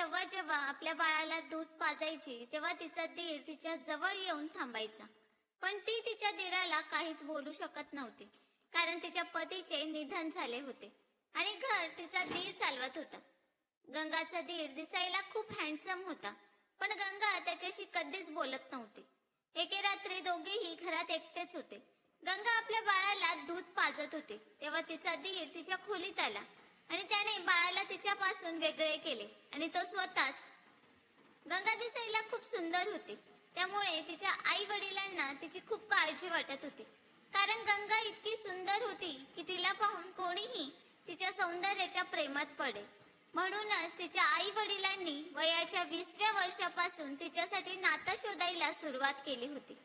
जेव्हा जेव्हा आपल्या बाळाला दूध पाजायची तेव्हा तिचा दीर तिच्या जवळ येऊन थांबायचा. पण ती तिच्या दीराला काहीच बोलू शकत नव्हती, कारण तिच्या पतीचे निधन झाले होते आणि घर तिचा दीर चालवत होता. गंगाचा दीर दिसायला खूप हँडसम होता, पण गंगा त्याच्याशी कधीच बोलत नव्हती. एके रात्री दोघेही घरात एकटेच होते. गंगा आपल्या बाळाला दूध पाजत होती तेव्हा तिचा दीर तिच्या खोलीत आला आणि त्याने बाळाला तिच्यापासून वेगळे केले आणि तो स्वतःच. गंगा दिसायला खूप सुंदर होती, त्यामुळे तिच्या आई वडिलांना तिची खूप काळजी वाटत होती, कारण गंगा इतकी सुंदर होती की तिला पाहून कोणीही तिच्या सौंदर्याच्या प्रेमात पडेल. म्हणूनच तिच्या आई वडिलांनी वयाच्या 20व्या वर्षापासून तिच्यासाठी नातं शोधायला सुरुवात केली होती.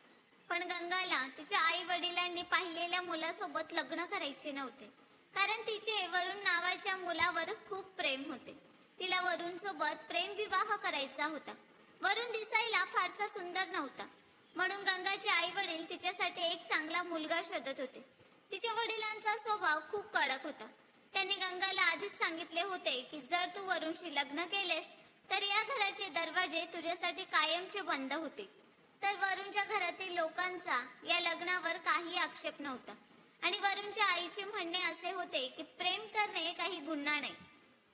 पण गंगाला तिच्या आई वडिलांनी पाहिलेल्या मुलासोबत लग्न करायचे नव्हते, कारण तिचे वरुण नावाच्या मुलावर खूप प्रेम होते. तिला वरुण सोबत प्रेम विवाह करायचा होता. वरुण दिसायला फारसा सुंदर नव्हता, म्हणून गंगाचे आई वडील तिच्यासाठी एक चांगला मुलगा शोधत होते. तिच्या वडिलांचा स्वभाव खूप कडक होता. त्यांनी गंगाला आधीच सांगितले होते की जर तू वरुणशी लग्न केलेस तर या घराचे दरवाजे तुझ्यासाठी कायमचे बंद होतील. तर वरुणच्या घरातील लोकांचा या लग्नावर काही आक्षेप नव्हता आणि वरुणच्या आईचे म्हणणे असे होते की प्रेम करणे काही गुन्हा नाही.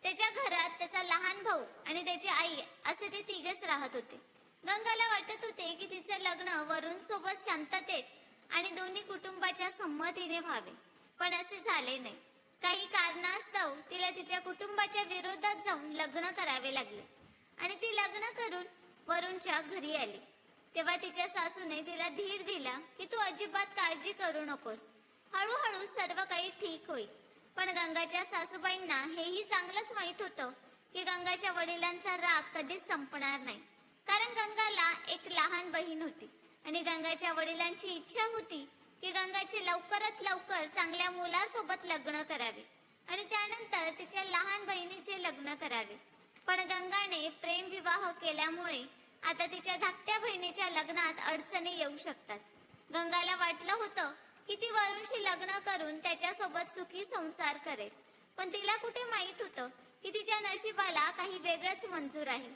त्याच्या घरात त्याचा लहान भाऊ आणि त्याची आई असे ते तिघेच राहत होते. गंगाला वाटत होते की तिचे लग्न वरुण सोबत शांततेत आणि दोन्ही कुटुंबाच्या संमतीने व्हावे, पण असे झाले नाही. काही कारणास्तव तिला तिच्या कुटुंबाच्या विरोधात जाऊन लग्न करावे लागले आणि ती लग्न करून वरुणच्या घरी आली. तेव्हा तिच्या सासूने तिला धीर दिला की तू अजिबात काळजी करू नकोस, हळूहळू सर्व काही ठीक होईल. पण गंगाच्या सासूबाईंना हेही चांगलंच माहित होतं की गंगाच्या वडिलांचा राग कधीच संपणार नाही, कारण गंगाला एक लहान बहीण होती आणि गंगाच्या वडिलांची इच्छा होती की गंगाचे लवकरात लवकर चांगल्या मुलासोबत लग्न करावे आणि त्यानंतर तिच्या लहान बहिणीचे लग्न करावे. पण गंगाने प्रेम विवाह केल्यामुळे आता तिच्या धाकट्या बहिणीच्या लग्नात अडचणी येऊ शकतात. गंगाला वाटलं होतं की ती वरुणशी लग्न करून त्याच्यासोबत सुखी संसार करेल, पण तिला कुठे माहित होतं की तिच्या नशिबाला काही वेगळंच मंजूर आहे.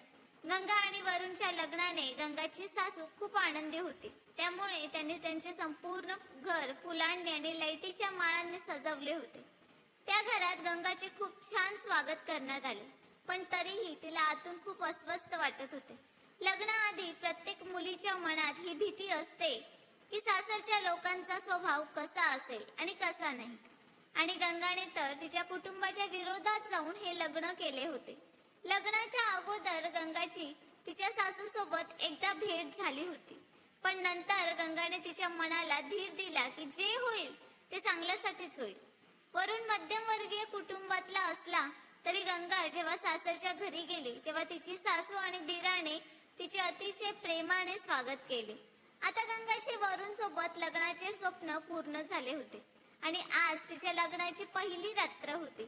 गंगा आणि वरुणच्या लग्नाने गंगाची सासू खूप आनंदी होती, त्यामुळे त्यांनी त्यांचे संपूर्ण घर फुलांनी आणि लाईटीच्या माळांनी सजवले होते. त्या घरात गंगाचे खूप छान स्वागत करण्यात आले, पण तरीही तिला आतून खूप अस्वस्थ वाटत होते. लग्नाआधी प्रत्येक मुलीच्या मनात ही भीती असते की सासरच्या लोकांचा स्वभाव कसा असेल आणि कसा नाही, आणि गंगाने तर तिच्या कुटुंबाच्या विरोधात जाऊन हे लग्न केले होते. लग्नाच्या अगोदर गंगाची तिच्या सासूसोबत एकदा भेट झाली होती, पण नंतर गंगाने तिच्या मनाला धीर दिला की जे होईल ते चांगल्यासाठीच होईल. वरुण मध्यमवर्गीय कुटुंबातला असला तरी गंगा जेव्हा सासरच्या घरी गेली तेव्हा तिची सासू आणि दीराने तिचे अतिशय प्रेमाने स्वागत केले. आता गंगाचे वरुण सोबत लग्नाचे स्वप्न पूर्ण झाले होते आणि आज तिच्या लग्नाची पहिली रात्र होती.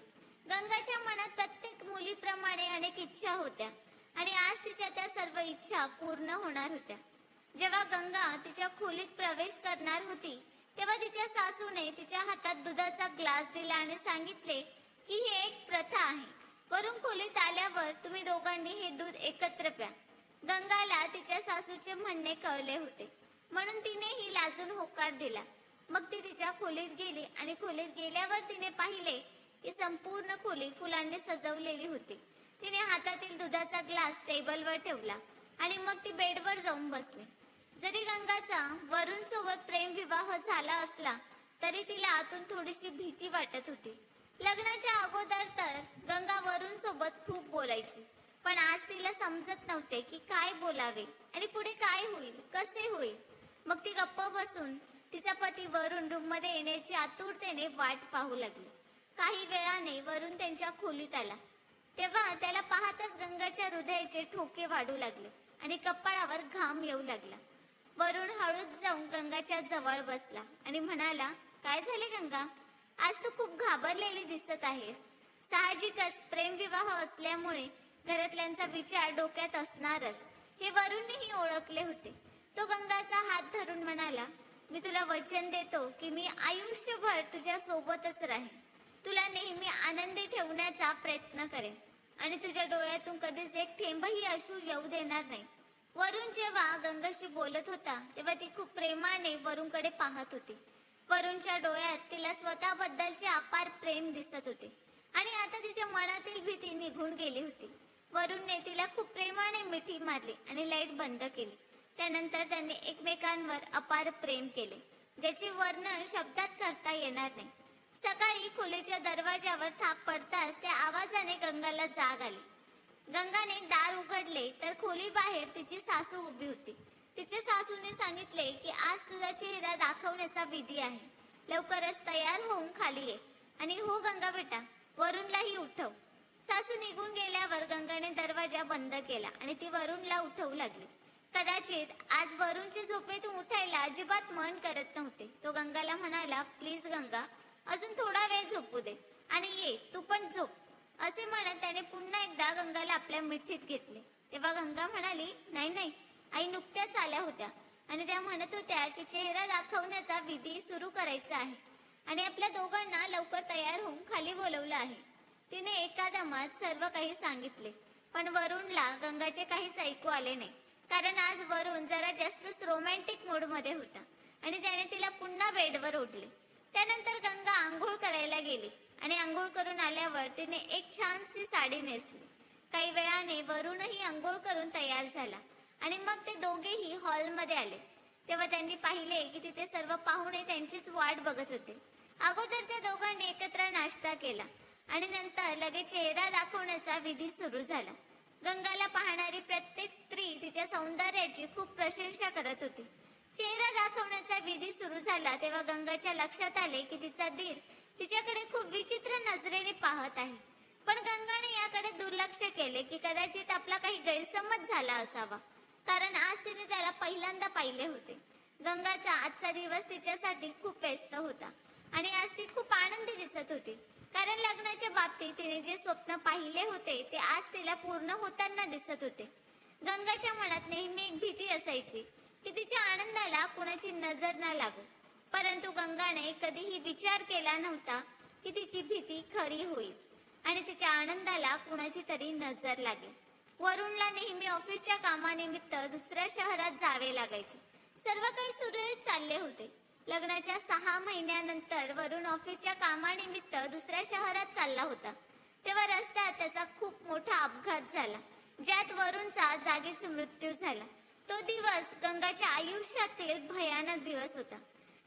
गंगाच्या मनात प्रत्येक मुलीप्रमाणे अनेक इच्छा होत्या आणि आज तिच्या त्या सर्व इच्छा पूर्ण होणार होत्या. जेव्हा गंगा तिच्या खोलीत प्रवेश करणार होती तेव्हा तिच्या सासूने तिच्या हातात दुधाचा ग्लास दिला आणि सांगितले की ही एक प्रथा आहे. वरुण खोलीत आल्यावर तुम्ही दोघांनी हे दूध एकत्र प्या. गंगाला तिच्या सासूचे म्हणणे कळले होते, म्हणून तिनेही लाजून होकार दिला. मग ती तिच्या खोलीत गेली आणि खोलीत गेल्यावर तिने पाहिले की संपूर्ण खोली फुलांनी सजवलेली होती. तिने हातातील दुधाचा ग्लास टेबलवर ठेवला आणि मग ती बेडवर जाऊन बसली. जरी गंगाचा वरुण सोबत प्रेम विवाह झाला असला तरी तिला आतून थोडीशी भीती वाटत होती. लग्नाच्या अगोदर तर गंगा वरुण सोबत खूप बोलायची, पण आज तिला समजत नव्हते की काय बोलावे आणि पुढे काय होईल, कसे होईल. मग ती गप्प बसून तिचा पती वरुण रूममध्ये येण्याची आतुरतेने वाट पाहू लागली. काही वेळाने वरुण त्यांच्या खोलीत आला तेव्हा त्याला पाहताच गंगाच्या हृदयाचे ठोके वाढू लागले आणि कपाळावर घाम येऊ लागला. वरुण हळूच जाऊन गंगाच्या जवळ बसला आणि म्हणाला, काय झाले गंगा, आज तू खूप घाबरलेली दिसत आहेस. साहजिकच प्रेमविवाह असल्यामुळे घरातल्यांचा विचार डोक्यात असणारच, हे वरुणनेही ओळखले होते. तो गंगाचा हात धरून म्हणाला, मी तुला वचन देतो की मी आयुष्यभर तुझ्या सोबतच राहीन. तुला नेहमी आनंदी ठेवण्याचा प्रयत्न करेन. आणि तुझ्या डोळ्यातून कधीच एक थेंबही अश्रू येऊ देणार नाही. वरुण जेव्हा गंगाशी बोलत होता तेव्हा ती खूप प्रेमाने वरुणकडे पाहत होती. वरुणच्या डोळ्यात तिला स्वतःबद्दलचे अपार प्रेम दिसत होते आणि आता तिच्या मनातील भीती निघून गेली होती. वरुणने तिला खूप प्रेमाने मिठी मारली आणि लाईट बंद केली. त्यानंतर त्यांनी एकमेकांवर अपार प्रेम केले, ज्याचे वर्णन शब्दात करता येणार नाही. सकाळी खोलीच्या दरवाजावर थाप पडताच त्या आवाजाने गंगाला जाग आली. गंगाने दार उघडले तर खोली बाहेर तिची सासू उभी होती. तिच्या सासूने सांगितले की आज तुझा चेहरा दाखवण्याचा विधी आहे, लवकरच तयार होऊन खाली ये. आणि हो गंगा बेटा, वरुणलाही उठव. सासू निघून गेल्यावर गंगाने दरवाजा बंद केला आणि ती वरुणला उठवू लागली. कदाचित आज वरुणची झोपेतून उठायला अजिबात मन करत नव्हते. तो गंगाला म्हणाला, प्लीज गंगा, अजून थोडा वेळ झोपू दे आणि ये तू पण झोप. असे म्हणत त्याने पुन्हा एकदा गंगाला आपल्या मिठीत घेतले. तेव्हा गंगा म्हणाली, नाही नाही, आई नुकत्याच आल्या होत्या आणि त्या म्हणत होत्या की चेहरा दाखवण्याचा विधी सुरू करायचा आहे आणि आपल्या दोघांना लवकर तयार होऊन खाली बोलवलं आहे. तिने एका दमात सर्व काही सांगितले, पण वरुणला गंगाचे काहीच ऐकू आले नाही, कारण आज वरुण जरा जास्तच रोमॅन्टिक मूड मध्ये होता आणि त्याने तिला पुन्हा बेडवर ओढले. त्यानंतर गंगा आंघोळ करायला गेली आणि आंघोळ करून आल्यावर तिने एक छानशी साडी नेसली. काही वेळाने वरुणही आंघोळ करून तयार झाला आणि मग ते दोघेही हॉलमध्ये आले. तेव्हा त्यांनी पाहिले की तिथे सर्व पाहुणे त्यांचीच वाट बघत होते. अगोदर त्या दोघांनी एकत्र नाश्ता केला आणि नंतर लगेच चेहरा दाखवण्याचा विधी सुरू झाला. गंगाला पाहणारी प्रत्येक स्त्री तिच्या सौंदर्याची खूप प्रशंसा करत होती. चेहरा दाखवण्याचा विधी सुरू झाला तेव्हा गंगाच्या लक्षात आले की तिचा दीर तिच्याकडे खूप विचित्र नजरेने पाहत आहे. पण गंगाने याकडे दुर्लक्ष केले की कदाचित आपला काही गैरसमज झाला असावा, कारण आज तिने त्याला पहिल्यांदा पाहिले होते. गंगाचा आजचा दिवस तिच्यासाठी खूप व्यस्त होता आणि आज ती खूप आनंदी दिसत होती, कारण लग्नाच्या बाबतीत तिने जे स्वप्न पाहिले होते ते आज तिला पूर्ण होताना दिसत होते. गंगाच्या मनात नेहमी एक भीती असायची की तिच्या आनंदाला कुणाची नजर न लागो, परंतु गंगाने कधीही विचार केला नव्हता की तिची भीती खरी होईल आणि तिच्या आनंदाला कुणाची तरी नजर लागेल. वरुणला नेहमी ऑफिसच्या कामानिमित्त दुसऱ्या शहरात जावे लागायचे. सर्व काही सुरळीत चालले होते. लग्नाच्या 6 महिन्यानंतर वरुण ऑफिसच्या कामानिमित्त दुसऱ्या शहरात चालला होता. तेव्हा रस्त्यात त्याचा खूप मोठा अपघात झाला, ज्यात वरुणचा जागीच मृत्यू झाला. तो दिवस गंगाच्या आयुष्यातील भयानक दिवस होता.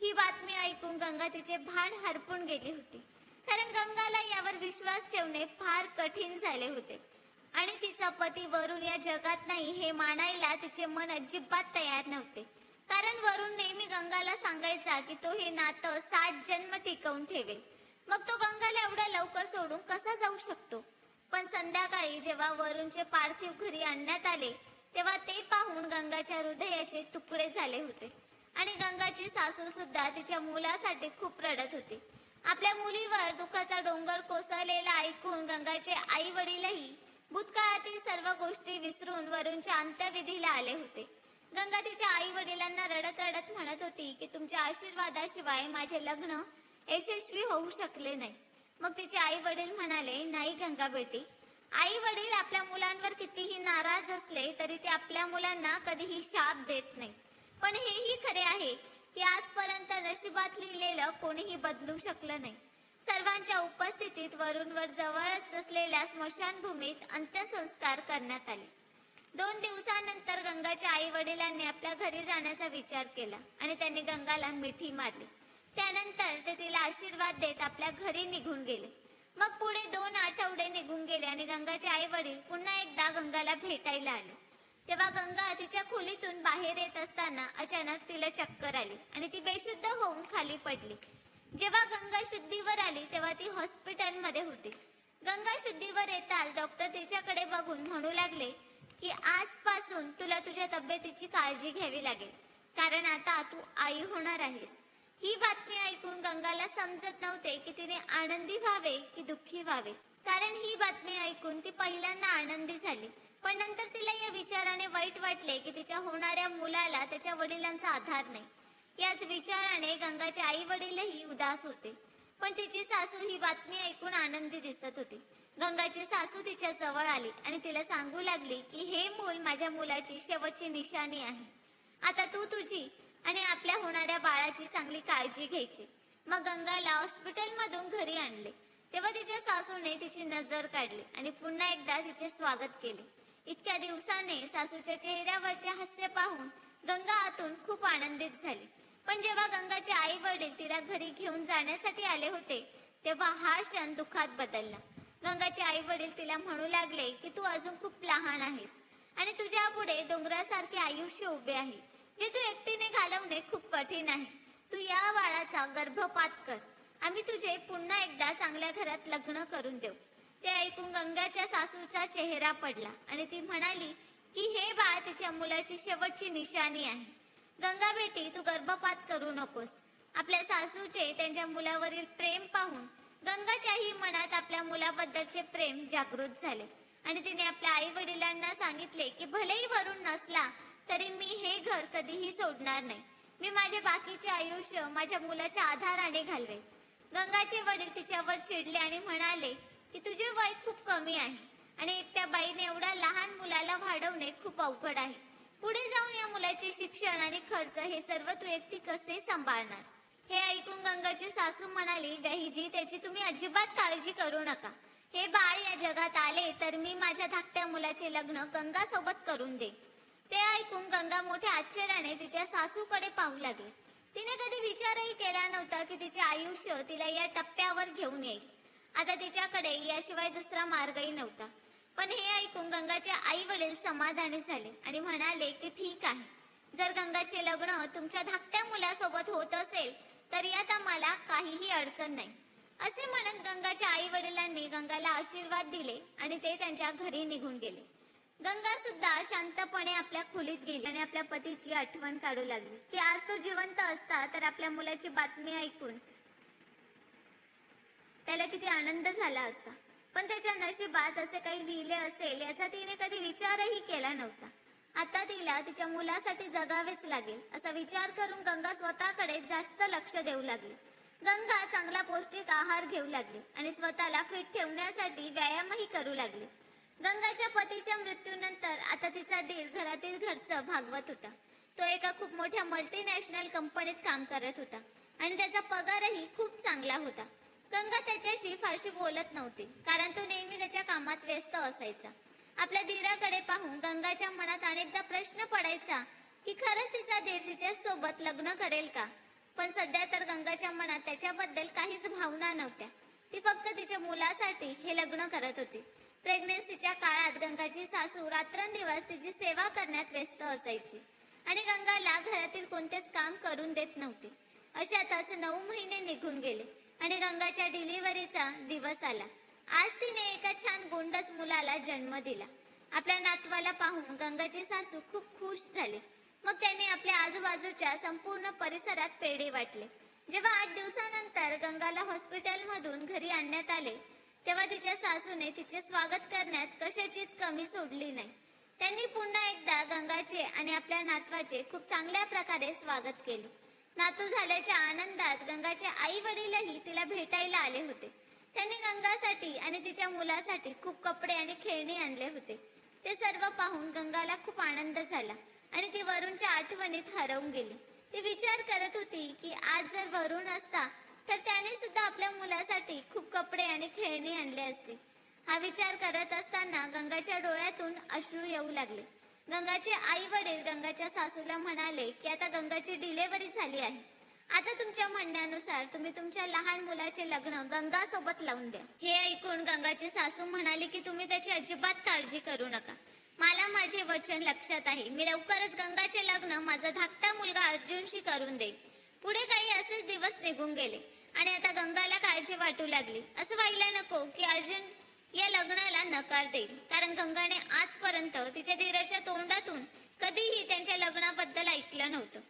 ही बातमी ऐकून गंगा तिचे भान हरपून गेली होती, कारण गंगाला यावर विश्वास ठेवणे फार कठीण झाले होते आणि तिचा पती वरुण या जगात नाही हे मानायला तिचे मन अजिबात तयार नव्हते. कारण वरुण नेहमी गंगाला सांगायचा की तो हे नातं 7 जन्म टिकवून ठेवेल. मग तो गंगाला एवढ्या लवकर सोडून कसा जाऊ शकतो? पण संध्याकाळी जेव्हा वरुणचे पार्थिव घरी आणण्यात आले तेव्हा ते पाहून गंगाच्या हृदयाचे तुकडे झाले होते आणि गंगाची सासू सुद्धा तिच्या मुलासाठी खूप रडत होती. आपल्या मुलीवर दुःखाचा डोंगर कोसळलेला ऐकून गंगाचे आई वडीलही भूतकाळातील सर्व गोष्टी विसरून वरुणच्या अंत्यविधीला आले होते. गंगा तिच्या आई वडिलांना रडत रडत म्हणत होती की तुमच्या आशीर्वादाशिवाय माझे लग्न यशस्वी होऊ शकले नाही. मग तिचे आई वडील म्हणाले, नाही गंगा बेटी, आई वडील आपल्या मुलांवर कितीही नाराज असले तरी ते आपल्या मुलांना कधीही शाप देत नाही. पण हेही खरे आहे की आजपर्यंत नशिबात लिहिलेलं कोणीही बदलू शकलं नाही. सर्वांच्या उपस्थितीत वरुणवर जवळच असलेल्या स्मशानभूमीत अंत्यसंस्कार करण्यात आले. 2 दिवसानंतर गंगाच्या आई वडिलांनी आपल्या घरी जाण्याचा विचार केला आणि त्यांनी गंगाला मिठी मारली. त्यानंतर ते तिला आशीर्वाद देत आपल्या घरी निघून गेले. मग पुढे 2 आठवडे निघून गेले आणि गंगाचे आई वडील पुन्हा एकदा गंगाला भेटायला आले. तेव्हा गंगा तिच्या खोलीतून बाहेर येत असताना अचानक तिला चक्कर आली आणि ती बेशुद्ध होऊन खाली पडली. जेव्हा गंगा शुद्धीवर आली तेव्हा ती हॉस्पिटलमध्ये होती. गंगा शुद्धीवर येताच डॉक्टर तिच्याकडे बघून म्हणू लागले की आजपासून तुला तुझ्या तब्येतीची काळजी घ्यावी लागेल, कारण आता तू आई होणार आहेस. ही बातमी ऐकून गंगाला समजत नव्हते की तिने आनंदी व्हावे की दुःखी व्हावे, कारण ही बातमी ऐकून ती पहिल्यांदा आनंदी झाली. पण नंतर तिला या विचाराने वाईट वाटले की तिच्या होणाऱ्या मुलाला त्याच्या वडिलांचा आधार नाही. याच विचाराने गंगाचे आई वडीलही उदास होते. पण तिची सासू ही बातमी ऐकून आनंदी दिसत होती. गंगाची सासू तिच्या जवळ आली आणि तिला सांगू लागली की हे मूल माझ्या मुलाची शेवटची निशाणी आहे. आता तू तुझी आणि आपल्या होणाऱ्या बाळाची चांगली काळजी घ्यायची. मग गंगाला हॉस्पिटलमधून घरी आणले. तेव्हा तिच्या सासूने तिची नजर काढली आणि पुन्हा एकदा तिचे स्वागत केले. इतक्या दिवसाने सासूच्या चेहऱ्यावरचे हास्य पाहून गंगा आतून खूप आनंदित झाली. पण जेव्हा गंगाचे आई वडील तिला घरी घेऊन जाण्यासाठी आले होते तेव्हा हा क्षण दुःखात बदलला. गंगाचे आई वडील तिला म्हणू लागले की तू अजून खूप लहान आहेस आणि तुझ्या पुढे डोंगरासारखे आयुष्य उभे आहे, जे तू एकटीने घालवणे खूप कठीण आहे. तू या बाळाचा गर्भपात कर. आम्ही तुझे पुन्हा एकदा चांगल्या घरात लग्न करून देऊ. ते ऐकून गंगाच्या सासूचा चेहरा पडला आणि ती म्हणाली की हे बाळ तिच्या मुलाची शेवटची निशाणी आहे. गंगा बेटी, तू गर्भपात करू नकोस. आपल्या सासूचे त्यांच्या मुलावरील प्रेम पाहून गंगाच्याही मनात आपल्या मुलाबद्दलचे प्रेम जागृत झाले आणि तिने आपल्या आई वडिलांना सांगितले की भलेही वरून नसला तरी मी हे घर कधीही सोडणार नाही. मी माझे बाकीचे आयुष्य माझ्या मुलाच्या आधाराने घालवे. गंगाचे वडील तिच्यावर चिडले आणि म्हणाले की तुझे वय खूप कमी आहे आणि एकट्या बाईने एवढ्या लहान मुलाला वाढवणे खूप अवघड आहे. पुढे जाऊन या मुलाचे शिक्षण आणि खर्च हे सर्व तू एकटी कसे सांभाळणार? हे ऐकून गंगाची सासू म्हणाली, व्याहीजी, त्याची तुम्ही अजिबात काळजी करू नका. हे बाळ या जगात आले तर मी माझ्या धाकट्या मुलाचे लग्न गंगा सोबत करून दे. ते ऐकून गंगा मोठ्या आश्चर्याने तिच्या सासूकडे पाहू लागली. तिने कधी विचारही केला नव्हता की तिचे आयुष्य तिला या टप्प्यावर घेऊन येईल. आता तिच्याकडे याशिवाय दुसरा मार्गही नव्हता. पण हे ऐकून गंगाचे आई वडील समाधानी झाले आणि म्हणाले की ठीक आहे, जर गंगाचे लग्न तुमच्या धाकट्या मुलासोबत होत असेल तर यात आम्हाला काहीही अडचण नाही. असे म्हणत गंगाच्या आई वडिलांनी गंगाला आशीर्वाद दिले आणि ते त्यांच्या घरी निघून गेले. गंगा सुद्धा शांतपणे आपल्या खोलीत गेली आणि आपल्या पतीची आठवण काढू लागली की आज तो जिवंत असता तर आपल्या मुलाची बातमी ऐकून त्याला किती आनंद झाला असता. पण त्याच्या नशिबात असे काही लिहिले असेल याचा तिने कधी विचारही केला नव्हता. आता तिला तिच्या मुलासाठी जगावेच लागेल असा विचार करून गंगा स्वतःकडे जास्त लक्ष देऊ लागली. गंगा चांगला पौष्टिक आहार घेऊ लागली आणि स्वतःला फिट ठेवण्यासाठी व्यायामही करू लागली. गंगाच्या पतीच्या मृत्यूनंतर आता तिचा दीर घरातील घरचं भागवत होता. तो एका खूप मोठ्या मल्टीनॅशनल कंपनीत काम करत होता आणि त्याचा पगारही खूप चांगला होता. गंगा त्याच्याशी फारशी बोलत नव्हती कारण तो नेहमी त्याच्या कामात व्यस्त असायचा. आपल्या दीराकडे पाहून गंगाच्या मनात अनेकदा प्रश्न पडायचा की खरंच तिचा दीर तिच्या सोबत लग्न करेल का? पण सध्या तर गंगाच्या मनात त्याच्याबद्दल काहीच भावना नव्हत्या. ती फक्त तिच्या मुलासाठी हे लग्न करत होती. प्रेग्नन्सीच्या काळात गंगाची सासू रात्रंदिवस तिची सेवा करण्यात व्यस्त असायची आणि गंगाला घरातील कोणतेच काम करून देत नव्हते. अशातच 9 महिने निघून गेले आणि गंगाच्या डिलिव्हरीचा दिवस आला. आज तिने एका छान गोंडस मुलाला जन्म दिला. आपल्या नातवाला पाहून गंगाची सासू खूप खुश झाली. मग त्यांनी आपल्या आजूबाजूच्या संपूर्ण परिसरात पेढे वाटले. जेव्हा 8 दिवसानंतर गंगाला हॉस्पिटलमधून घरी आणण्यात आले तेव्हा तिच्या सासूने तिचे स्वागत करण्यात कशाचीच कमी सोडली नाही. त्यांनी पुन्हा एकदा गंगाचे आणि आपल्या नातवाचे खूप चांगल्या प्रकारे स्वागत केले. नातू झाल्याच्या आनंदात गंगाचे आई वडीलही तिला भेटायला आले होते. त्यांनी गंगासाठी आणि तिच्या मुलासाठी खूप कपडे आणि खेळणी आणले होते. ते सर्व पाहून गंगाला खूप आनंद झाला आणि ती वरुणच्या आठवणीत हरवून गेली. ती विचार करत होती की आज जर वरुण असता तर त्याने सुद्धा आपल्या मुलासाठी खूप कपडे आणि खेळणी आणले असते. हा विचार करत असताना गंगाच्या डोळ्यातून अश्रू येऊ लागले. गंगाचे आई वडील गंगाच्या सासूला म्हणाले की आता गंगाची डिलिव्हरी झाली आहे. आता तुमच्या म्हणण्यानुसार तुम्ही तुमच्या लहान मुलाचे लग्न गंगा सोबत लावून द्या. हे ऐकून गंगाची सासू म्हणाली की तुम्ही त्याची अजिबात काळजी करू नका. मला माझे वचन लक्षात आहे. मी लवकरच गंगाचे लग्न माझा धाकटा मुलगा अर्जुनशी करून देईन. पुढे काही असेच दिवस निघून गेले आणि आता गंगाला काळजी वाटू लागली. असं व्हायला नको की अर्जुन या लग्नाला नकार देईल, कारण गंगाने आजपर्यंत तिच्या धीराच्या तोंडातून कधीही त्यांच्या लग्नाबद्दल ऐकलं नव्हतं.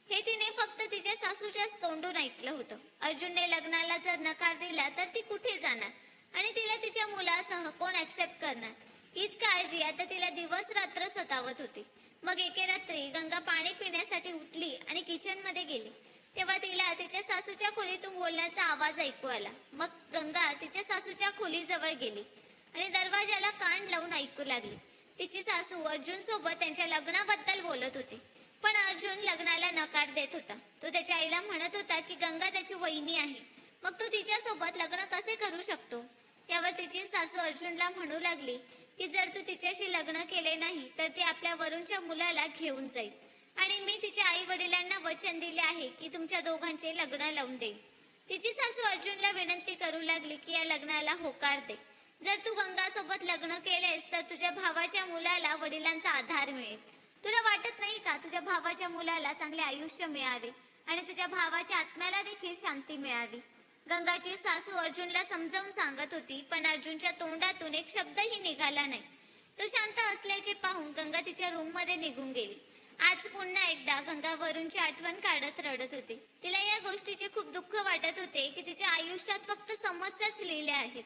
हे तिने फक्त तिच्या सासूच्याच तोंडून ऐकलं होतं. अर्जुनने लग्नाला जर नकार दिला तर ती कुठे जाणार आणि तिला तिच्या मुलासह कोण ऍक्सेप्ट करणार? हीच काळजी आता तिला दिवस रात्र सतावत होती. मग एके रात्री गंगा पाणी पिण्यासाठी उठली आणि किचन मध्ये गेली. तेव्हा तिला तिच्या सासूच्या खोलीतून बोलण्याचा आवाज ऐकू आला. मग गंगा तिच्या सासूच्या खोलीजवळ गेली आणि दरवाजाला कान लावून ऐकू लागली. तिची सासू अर्जुन सोबत त्यांच्या लग्नाबद्दल बोलत होती, पण अर्जुन लग्नाला नकार देत होता. तो त्याच्या आईला म्हणत होता की गंगा त्याची वहिनी आहे, मग तो तिच्यासोबत लग्न कसे करू शकतो. यावर तिची सासू अर्जुनला म्हणू लागली की जर तू तिच्याशी लग्न केले नाही तर ती आपल्या वरूणच्या मुलाला घेऊन जाईल, आणि मी तिच्या आई वडिलांना वचन दिले आहे की तुमच्या दोघांचे लग्न लावून देईल. तिची सासू अर्जुनला विनंती करू लागली की या लग्नाला होकार दे. जर तू गंगासोबत लग्न केलेस तर तुझ्या भावाच्या मुलाला वडिलांचा आधार मिळेल. तुला वाटत नाही का तुझ्या भावाच्या मुलाला चांगले आयुष्य मिळावे आणि तुझ्या भावाच्या आत्म्याला देखील शांती मिळावी. गंगाची सासू अर्जुनला समजावून सांगत होती, पण अर्जुनच्या तोंडातून एक शब्दही निघाला नाही. तो शांत असल्याचे पाहून गंगा तिच्या रूम मध्ये निघून गेली. आज पुन्हा एकदा गंगा वरूणची आठवण काढत रडत होती. तिला या गोष्टीचे खूप दुःख वाटत होते की तिच्या आयुष्यात फक्त समस्याच लिहिल्या आहेत.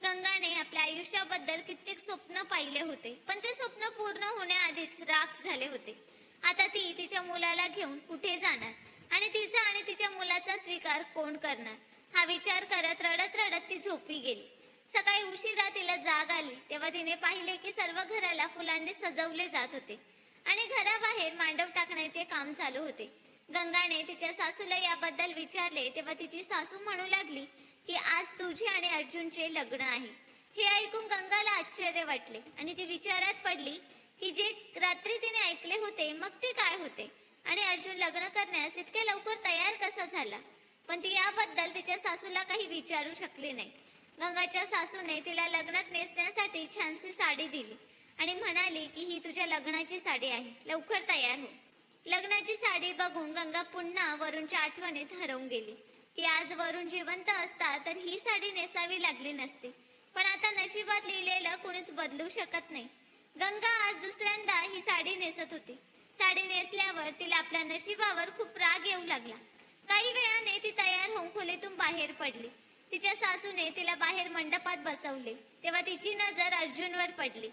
गंगाने आपल्या आयुष्याबद्दल कित्येक स्वप्न पाहिले होते, पण ते स्वप्न पूर्ण होण्याआधीच राख झाले होते. आता ती तिच्या मुलाला घेऊन कुठे जाणार आणि तिचा आणि तिच्या मुलाचा स्वीकार कोण करणार, हा विचार करत रडत रडत ती झोपी गेली. सकाळी उशिरा तिला जाग आली तेव्हा तिने पाहिले की सर्व घराला फुलांनी सजवले जात होते आणि घराबाहेर मांडव टाकण्याचे काम चालू होते. गंगाने तिच्या सासूला याबद्दल विचारले तेव्हा तिची सासू म्हणू लागली की आज तुझे आणि अर्जुनचे लग्न आहे. हे ऐकून गंगाला आश्चर्य वाटले आणि ती विचारात पडली की जे रात्री तिने ऐकले होते मग ते काय होते आणि अर्जुन लग्न करण्यास इतके लवकर तयार कसा झाला. पण ती याबद्दल तिच्या सासूला काही विचारू शकली नाही. गंगाच्या सासूने तिला लग्नात नेसण्यासाठी छानशी साडी दिली आणि म्हणाली की ही तुझ्या लग्नाची साडी आहे, लवकर तयार हो. लग्नाची साडी बघून गंगा पुन्हा वरूणच्या आठवणीत हरवून गेली की आज वरून जिवंत असता तर ही साडी नेसावी लागली नसती, पण आता नशिबात लिहिलेलं कोणीच बदलू शकत नाही. गंगा आज दुसऱ्यांदा ही साडी नेसत होती. साडी नेसल्यावर तिला आपल्या नशिबावर खूप राग येऊ लागला. काही वेळाने ती तयार होऊन खोलीतून बाहेर पडली. तिच्या सासूने तिला बाहेर मंडपात बसवले तेव्हा तिची नजर अर्जुनवर पडली.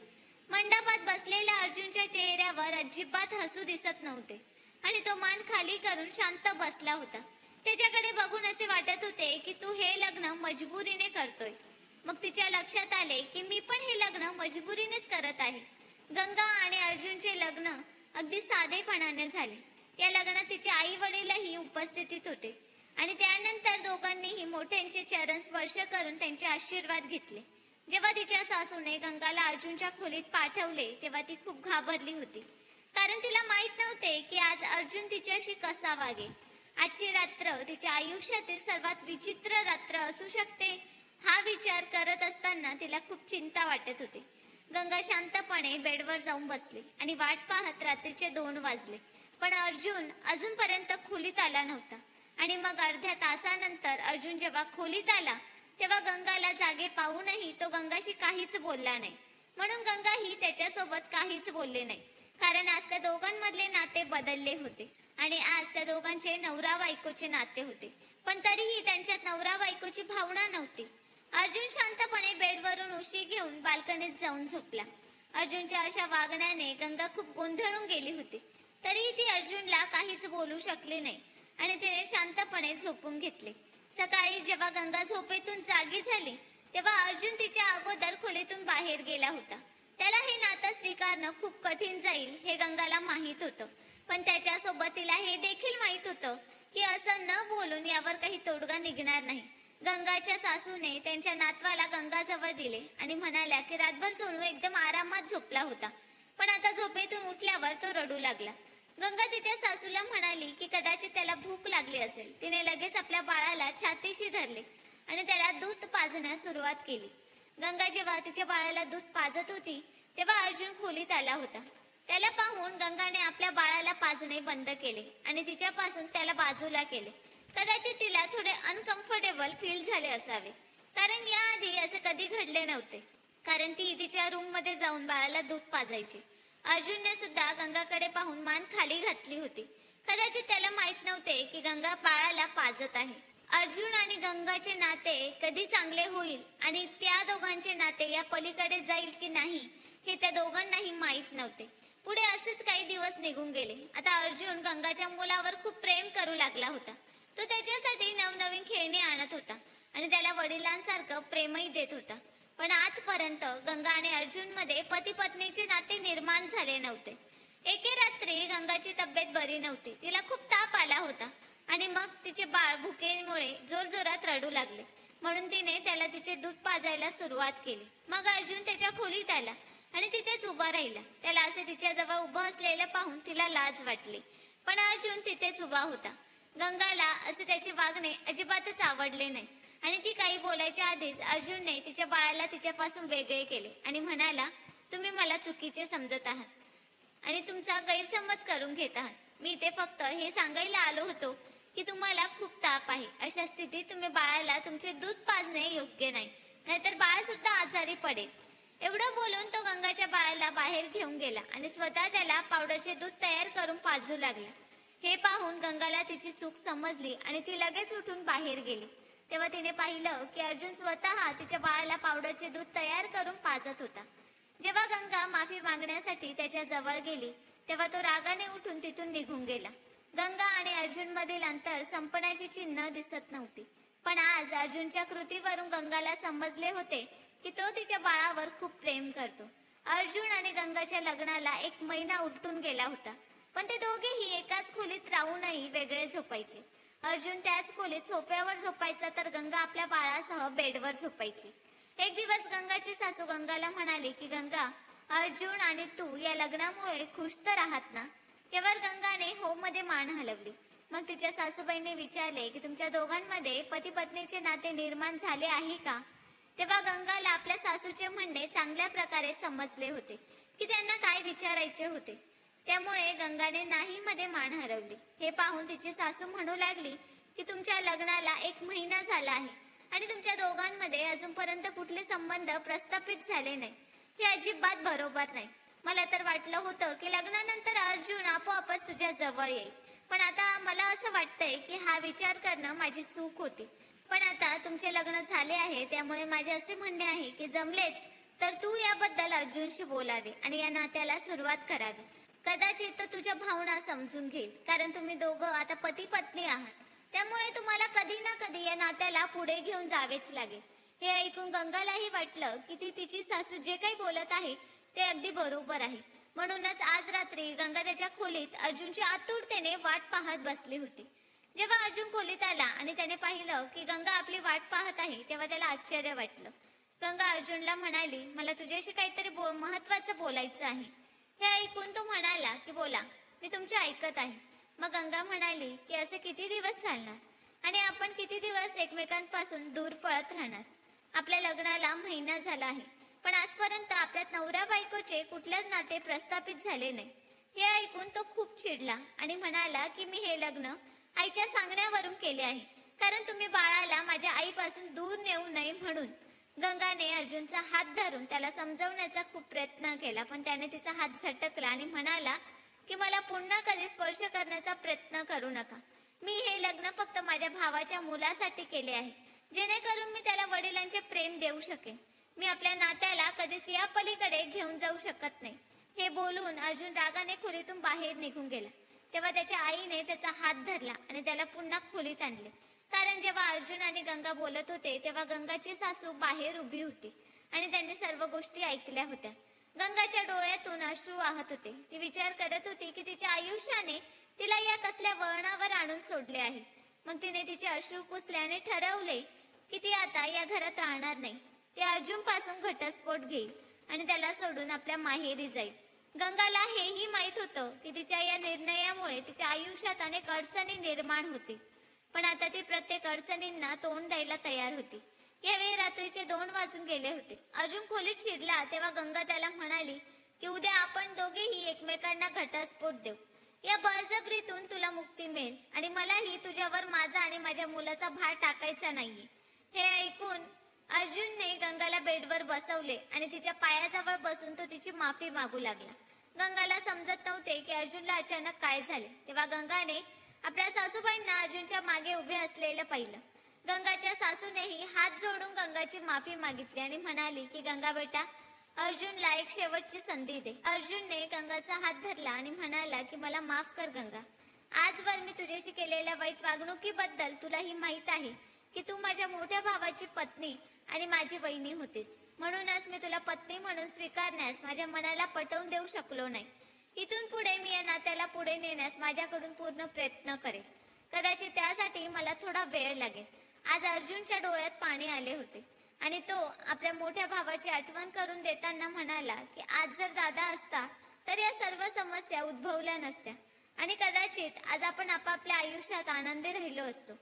मंडपात बसलेल्या अर्जुनच्या चेहऱ्यावर अजिबात हसू दिसत नव्हते आणि तो मान खाली करून शांत बसला होता. त्याच्याकडे बघून असे वाटत होते की तू हे लग्न मजबुरीने करतोय. मग तिच्या लक्षात आले की मी पण हे लग्न मजबुरीनेच करत आहे. गंगा आणि अर्जुनचे लग्न अगदी साधेपणाने झाले. या लग्नात तिचे आई वडीलही उपस्थितीत होते आणि त्यानंतर दोघांनीही मोठ्यांचे चरण स्पर्श करून त्यांचे आशीर्वाद घेतले. जेव्हा तिच्या सासूने गंगाला अर्जुनच्या खोलीत पाठवले तेव्हा ती खूप घाबरली होती, कारण तिला माहित नव्हते की आज अर्जुन तिच्याशी कसा वागेल. आजची रात्र तिच्या आयुष्यातील सर्वात विचित्र रात्र असू शकते हा विचार करत असताना तिला खूप चिंता वाटत होती. गंगा शांतपणे बेडवर जाऊन बसली आणि वाट पाहत रात्रीचे 2 वाजले, पण अर्जुन अजूनपर्यंत खोलीत आला नव्हता. आणि मग अर्ध्या तासानंतर अर्जुन जेव्हा खोलीत आला तेव्हा गंगाला जागे पाहूनही तो गंगाशी काहीच बोलला नाही. म्हणून गंगाही त्याच्यासोबत काहीच बोलले नाही, कारण आज त्या दोघांमधले नाते बदलले होते आणि आज त्या दोघांचे नवरा बायकोचे नाते होते, पण तरीही त्यांच्यात नवरा बायकोची भावना नव्हती. अर्जुन शांतपणे बेडवरून उशी घेऊन बाल्कनीत जाऊन झोपला. अर्जुनच्या अशा वागण्याने गंगा खूप गोंधळून गेली होती. तरीही ती अर्जुनला काहीच बोलू शकली नाही आणि तिने शांतपणे झोपून घेतले. सकाळी जेव्हा गंगा झोपेतून जागी झाली तेव्हा अर्जुन तिच्या अगोदर खोलीतून बाहेर गेला होता. त्याला हे नातं स्वीकारणं खूप कठीण जाईल हे गंगाला माहित होतं, पण त्याच्यासोबत तिला हे देखील माहित होतं की असं न बोलून यावर काही तोडगा निघणार नाही. गंगाच्या सासूने त्यांच्या नातवाला गंगाजवळ दिले आणि म्हणाल्या की रातभर सोनू एकदम आरामात झोपला होता, पण आता झोपेतून उठल्यावर तो रडू लागला. गंगा तिच्या सासूला म्हणाली की कदाचित त्याला भूक लागली असेल. तिने लगेच आपल्या बाळाला छातीशी धरले आणि त्याला दूध पाजण्यास सुरुवात केली. गंगा जेव्हा तिच्या बाळाला दूध पाजत होती तेव्हा अर्जुन खोलीत आला होता. त्याला पाहून गंगाने आपल्या बाळाला पाजणे बंद केले आणि तिच्यापासून त्याला बाजूला केले. कदाचित तिला थोडे अनकम्फर्टेबल फील झाले असावे, कारण याआधी असे कधी घडले नव्हते, कारण ती तिच्या रूम मध्ये जाऊन बाळाला दूध पाजायची. अर्जुनने सुद्धा गंगाकडे पाहून मान खाली घातली होती. कदाचित त्याला माहित नव्हते की गंगा बाळाला पाजत आहे. अर्जुन आणि गंगाचे नाते कधी चांगले होईल आणि त्या दोघांचे नाते या पलीकडे जाईल की नाही हे त्या दोघांनाही माहित नव्हते. पुढे असेच काही दिवस निघून गेले. आता अर्जुन गंगाच्या मुलावर खूप प्रेम करू लागला होता. तो त्याच्यासाठी नवनवीन खेळणी आणत होता आणि त्याला वडिलांसारखं प्रेमही देत होता. पण आजपर्यंत गंगा आणि अर्जुन मध्ये पती पत्नीचे नाते निर्माण झाले नव्हते. एके रात्री गंगाची तब्येत बरी नव्हती. तिला खूप ताप आला होता आणि मग तिचे बाळ भुकेमुळे जोरजोरात रडू लागले. म्हणून तिने त्याला तिचे दूध पाजायला सुरुवात केली. मग अर्जुन त्याच्या खोलीत आला आणि तिथेच उभा राहिला. त्याला असे तिच्याजवळ उभं असलेलं पाहून तिला लाज वाटली, पण अर्जुन तिथेच उभा होता. गंगाला असे त्याचे वागणे अजिबातच आवडले नाही आणि ती काही बोलायच्या आधीच अर्जुनने तिच्या बाळाला तिच्यापासून वेगळे केले आणि म्हणाला, तुम्ही मला चुकीचे समजत आहात आणि तुमचा गैरसमज करून घेत आहात. मी इथे फक्त हे सांगायला आलो होतो की तुम्हाला खूप ताप आहे. अशा स्थितीत तुम्ही बाळाला तुमचे दूध पाजणे योग्य नाही, नाहीतर बाळ सुद्धा आजारी पडेल. एवढं बोलून तो गंगाच्या बाळाला बाहेर घेऊन गेला आणि स्वतः त्याला पावडरचे दूध तयार करून पाजू लागला. हे पाहून गंगाला तिची चूक समजली आणि ती लगेच उठून बाहेर गेली. तेव्हा तिने पाहिलं की अर्जुन स्वतः तिच्या बाळाला पावडरचे दूध तयार करून पाजत होता. जेव्हा गंगा माफी मागण्यासाठी त्याच्या जवळ गेली तेव्हा तो रागाने उठून तिथून निघून गेला. गंगा आणि अर्जुन मधील अंतर संपण्याची चिन्ह दिसत नव्हती, पण आज अर्जुनच्या कृतीवरून गंगाला समजले होते की तो तिच्या बाळावर खूप प्रेम करतो. अर्जुन आणि गंगाच्या लग्नाला 1 महिना उलटून गेला होता, पण ते दोघेही एकाच खोलीत राहूनही वेगळे झोपायचे. अर्जुन त्याच खोलीत सोफ्यावर झोपायचा तर गंगा आपल्या बाळासह बेडवर झोपायची. एक दिवस गंगाची सासू गंगाला म्हणाली की गंगा, अर्जुन आणि तू या लग्नामुळे खुश तर आहात ना? यावर गंगाने हो मध्ये मान हलवली. मग तिच्या सासूबाईंनी विचारले की तुमच्या दोघांमध्ये पती पत्नीचे नाते निर्माण झाले आहे का? तेव्हा गंगाला आपल्या सासूचे म्हणणे चांगल्या प्रकारे समजले होते की त्यांना काय विचारायचे होते. त्यामुळे गंगाने नाही मध्ये मान हलवली. हे पाहून तिची सासू म्हणू लागली की तुमच्या लग्नाला 1 महिना झाला आहे आणि तुमच्या दोघांमध्ये अजूनपर्यंत कुठले संबंध प्रस्थापित झाले नाही. हे अजिबात बरोबर नाही. मला तर वाटलं होतं की लग्नानंतर अर्जुन आपोआपच तुझ्या जवळ येईल, पण आता मला असं वाटतंय की हा विचार करणं माझी चूक होती. पण आता तुमचे लग्न झाले आहे, त्यामुळे माझे असे म्हणणे आहे की जमलेच तर तू याबद्दल अर्जुनशी बोलावे आणि या नात्याला सुरुवात करावी. कदाचित तो तुझ्या भावना समजून घेईल, कारण तुम्ही दोघं आता पती पत्नी आहात. त्यामुळे तुम्हाला कधी ना कधी या नात्याला पुढे घेऊन जावेच लागेल. हे ऐकून गंगालाही वाटलं की ती तिची सासू जे काही बोलत आहे ते अगदी बरोबर आहे. म्हणूनच आज रात्री गंगा त्याच्या खोलीत अर्जुनची आतुरतेने वाट पाहत बसली होती. जेव्हा अर्जुन खोलीत आला आणि त्याने पाहिलं की गंगा आपली वाट पाहत आहे तेव्हा त्याला आश्चर्य वाटलं. गंगा अर्जुनला म्हणाली, मला तुझ्याशी काहीतरी महत्वाचं बोलायचं आहे. हे ऐकून तो म्हणाला की बोला, मी तुमचे ऐकत आहे. मग गंगा म्हणाली की असे किती दिवस चालणार आणि आपण किती दिवस एकमेकांपासून दूर पळत राहणार? आपल्या लग्नाला महिना झाला आहे, पण आजपर्यंत आपल्यात नवरा बायकोचे कुठलेच नाते प्रस्थापित झाले नाही. हे ऐकून तो खूप चिडला आणि म्हणाला की मी हे लग्न आईच्या सांगण्यावरून केले आहे, कारण तुम्ही बाळाला माझ्या आईपासून दूर नेऊ नये म्हणून. गंगाने अर्जुनचा हात धरून त्याला समजवण्याचा खूप प्रयत्न केला, पण त्याने तिचा हात झटकला आणि म्हणाला की मला पुन्हा कधी स्पर्श करण्याचा प्रयत्न करू नका. मी हे लग्न फक्त माझ्या भावाच्या मुलासाठी केले आहे, जेणेकरून मी त्याला वडिलांचे प्रेम देऊ शकेन. मी आपल्या नात्याला कधीच या पलीकडे घेऊन जाऊ शकत नाही. हे बोलून अर्जुन रागाने खोलीतून बाहेर निघून गेला. तेव्हा त्याच्या आईने त्याचा हात धरला आणि त्याला पुन्हा खोलीत आणले, कारण जेव्हा अर्जुन आणि गंगा बोलत होते तेव्हा गंगाची सासू बाहेर उभी होती आणि त्यांनी सर्व गोष्टी ऐकल्या होत्या. गंगाच्या डोळ्यातून अश्रू वाहत होते. ती विचार करत होती की तिच्या आयुष्याने तिला या कसल्या वळणावर आणून सोडले आहे. मग तिने तिचे अश्रू पुसल्याने ठरवले की ती आता या घरात राहणार नाही. ती अर्जुन पासून घटस्फोट घेईल आणि त्याला सोडून आपल्या माहेरी जाईल. गंगाला हेही माहित होतं की तिच्या या निर्णयामुळे तिच्या आयुष्यात अनेक अडचणी निर्माण होतील, पण आता ती प्रत्येक अडचणींना तोंड द्यायला तयार होती. यावेळी रात्रीचे 2 वाजून गेले होते. अर्जुन खोलीत शिरला तेव्हा गंगा त्याला म्हणाली की उद्या आपण दोघेही एकमेकांना घटस्फोट देऊ. या बळजबरीतून तुला मुक्ती मिळेल आणि मलाही तुझ्यावर माझा आणि माझ्या मुलाचा भार टाकायचा नाहीये. हे ऐकून अर्जुनने गंगाला बेडवर बसवले आणि तिच्या पायाजवळ बसून तो तिची माफी मागू लागला. गंगाला समजत नव्हते की अर्जुनला अचानक काय झाले. तेव्हा गंगाने आपल्या सासूबाईंना अर्जुनच्या मागे उभे असलेलं पाहिलं. गंगाच्या सासूनेही हात जोडून गंगाची माफी मागितली आणि म्हणाली की गंगा बेटा, अर्जुनला एक शेवटची संधी दे. अर्जुनने गंगाचा हात धरला आणि म्हणाला की मला माफ कर गंगा. आजवर मी तुझ्याशी केलेल्या वाईट वागणुकीबद्दल तुलाही माहित आहे की तू माझ्या मोठ्या भावाची पत्नी आणि माझी वहिनी होतीस. म्हणूनच मी तुला पत्नी म्हणून स्वीकारण्यास माझ्या मनाला पटवून देऊ शकलो नाही. इथून पुढे मी या नात्याला पुढे नेण्यास माझ्याकडून पूर्ण प्रयत्न करेन. कदाचित त्यासाठी मला थोडा वेळ लागेल. आज अर्जुनच्या डोळ्यात पाणी आले होते आणि तो आपल्या मोठ्या भावाची आठवण करून देताना म्हणाला की आज जर दादा असता तर या सर्व समस्या उद्भवल्या नसत्या आणि कदाचित आज आपण आपापल्या आयुष्यात आनंदी राहिलो असतो.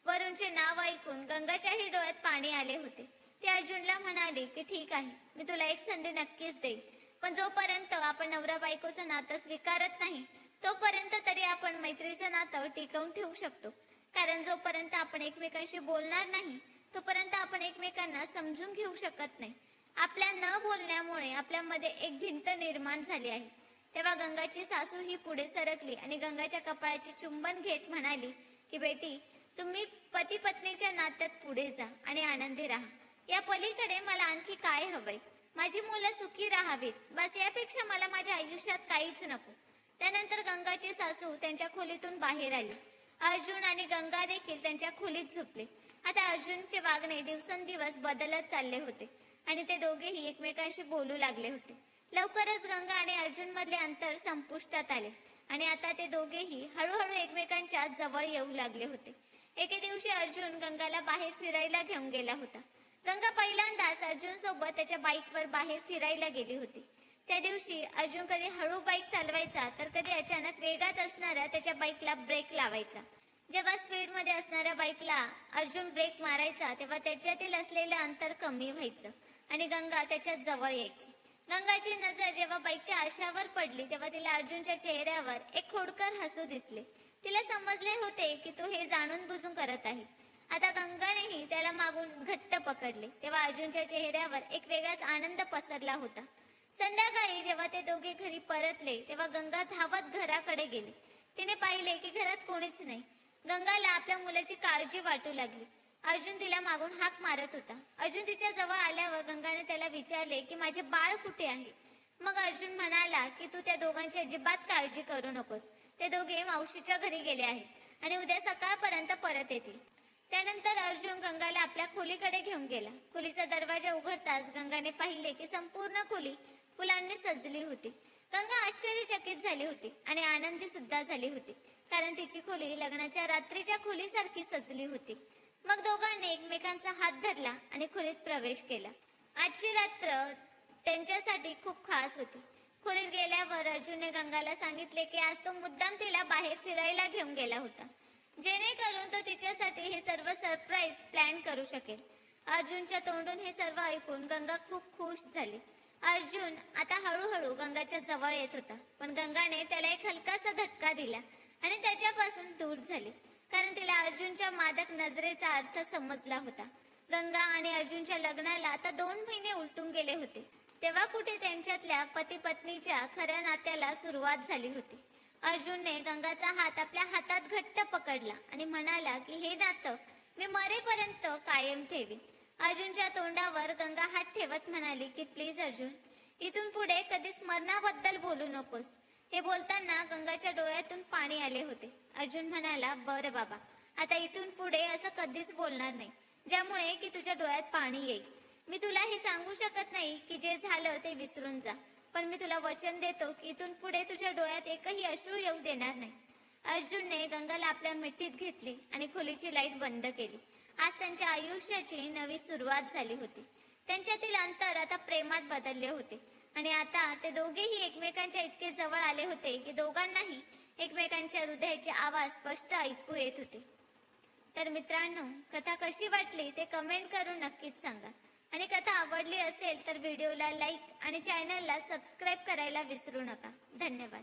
वरुणचे नाव ऐकून गंगाच्याही डोळ्यात पाणी आले होते. ती अर्जुनला म्हणाली की ठीक आहे, मी तुला एक संधी नक्कीच देईन, पण जोपर्यंत आपण नवरा बायकोचं नातं स्वीकारत नाही तोपर्यंत तरी आपण मैत्रीचं नातं टिकवून ठेवू शकतो. कारण जोपर्यंत आपण एकमेकांशी बोलणार नाही तोपर्यंत आपण एकमेकांना समजून घेऊ शकत नाही. आपल्या न बोलण्यामुळे आपल्यामध्ये एक भिंत निर्माण झाली आहे. तेव्हा गंगाची सासू ही पुढे सरकली आणि गंगाच्या कपाळाची चुंबन घेत म्हणाली की बेटी, तुम्ही पती पत्नीच्या नात्यात पुढे जा आणि आनंदी राहा. या पलीकडे मला आणखी काय हवंय? माझी मुलं सुखी राहावीत, बस यापेक्षा मला माझ्या आयुष्यात काहीच नको. त्यानंतर गंगाची सासू त्यांच्या खोलीतून बाहेर आली. अर्जुन आणि गंगा देखील त्यांच्या खोलीत झोपले. आता अर्जुनचे वागणे दिवसेंदिवस बदलत चालले होते आणि ते दोघेही एकमेकांशी बोलू लागले होते. लवकरच गंगा आणि अर्जुन मधले अंतर संपुष्टात आले आणि आता ते दोघेही हळूहळू एकमेकांच्या जवळ येऊ लागले होते. एके दिवशी अर्जुन गंगाला बाहेर फिरायला घेऊन गेला होता. गंगा पहिल्यांदाच अर्जुन सोबत त्याच्या बाईकवर बाहेर फिरायला गेली होती. त्या दिवशी अर्जुन कधी हळू बाईक चालवायचा तर कधी अचानक वेगात असणाऱ्या त्याच्या बाईकला ब्रेक लावायचा. जेव्हा स्पीड मध्ये असणाऱ्या बाईकला अर्जुन ब्रेक मारायचा तेव्हा त्याच्यातील असलेलं अंतर कमी व्हायचं आणि गंगा त्याच्या जवळ यायची. गंगाची नजर जेव्हा बाईकच्या आरशावर पडली तेव्हा तिला अर्जुनच्या चेहऱ्यावर एक खोडकर हसू दिसले. तिला समजले होते की तो हे जाणून बुजून करत आहे. आता गंगानेही त्याला मागून घट्ट पकडले तेव्हा अर्जुनच्या चेहऱ्यावर एक वेगळाच आनंद पसरला होता. संध्याकाळी जेव्हा ते दोघे घरी परतले तेव्हा गंगा धावत घराकडे गेली. तिने पाहिले की घरात कोणीच नाही. गंगाला आपल्या मुलाची काळजी वाटू लागली. अर्जुन तिला मागून हाक मारत होता. अर्जुन तिच्या जवळ आल्यावर गंगाने त्याला विचारले की माझे बाळ कुठे आहे? मग अर्जुन म्हणाला की तू त्या दोघांची अजिबात काळजी करू नकोस. ते दोघे मावशीच्या घरी गेले आहेत आणि उद्या सकाळपर्यंत परत येतील. त्यानंतर अर्जुन गंगाला आपल्या खोलीकडे घेऊन गेला. खोलीचा दरवाजा उघडताच गंगाने पाहिले की संपूर्ण खोली फुलांनी सजली होती. गंगा आश्चर्यचकित झाली होती आणि आनंदी सुद्धा झाली होती कारण तिची खोली लग्नाच्या रात्रीच्या खोलीसारखी सजली होती. मग दोघांनी एकमेकांचा हात धरला आणि खोलीत प्रवेश केला. आजची रात्र त्यांच्यासाठी खूप खास होती. खोलीत गेल्यावर अर्जुनने गंगाला सांगितले की आज तो मुद्दाम तिला बाहेर फिरायला घेऊन गेला होता जेणेकरून तो तिच्यासाठी हे सर्व सरप्राईज प्लॅन करू शकेल. अर्जुनच्या तोंडून हे सर्व ऐकून गंगा खूप खुश झाली. अर्जुन आता हळूहळू गंगाच्या जवळ येत होता पण गंगाने त्याला एक हलकासा धक्का दिला आणि त्याच्यापासून दूर झाली कारण तिला अर्जुनच्या मादक नजरेचा अर्थ समजला होता. गंगा आणि अर्जुनच्या लग्नाला आता 2 महिने उलटून गेले होते. तेव्हा कुठे त्यांच्यातल्या पती पत्नीच्या खऱ्या नात्याला सुरुवात झाली होती. अर्जुनने गंगाचा हात आपल्या हातात घट्ट पकडला आणि म्हणाला की हे नातं मी मरेपर्यंत कायम ठेवीन. अर्जुनच्या तोंडावर गंगा हात ठेवत म्हणाली की प्लीज अर्जुन, इथून पुढे कधीच मरणाबद्दल बोलू नकोस. हे बोलताना गंगाच्या डोळ्यातून पाणी आले होते. अर्जुन म्हणाला बरं बाबा, आता इथून पुढे असं कधीच बोलणार नाही ज्यामुळे की तुझ्या डोळ्यात पाणी येईल. मी तुला हे सांगू शकत नाही की जे झालं ते विसरून जा, पण मी तुला वचन देतो की इथून पुढे तुझ्या डोळ्यात एकही अश्रू येऊ देणार नाही. अर्जुनने गंगाला आपल्या मिठीत घेतले आणि खोलीची लाईट बंद केली. आज त्यांच्या आयुष्याची नवी सुरुवात झाली होती. त्यांच्यातील अंतर आता प्रेमात बदलले होते आणि आता ते दोघेही एकमेकांच्या इतके जवळ आले होते की दोघांनाही एकमेकांच्या हृदयाचे आवाज स्पष्ट ऐकू येत होते. तर मित्रांनो, कथा कशी वाटली ते कमेंट करून नक्कीच सांगा आणि कथा आवडली असेल तर व्हिडिओला लाईक आणि चॅनलला सबस्क्राईब करायला विसरू नका. धन्यवाद.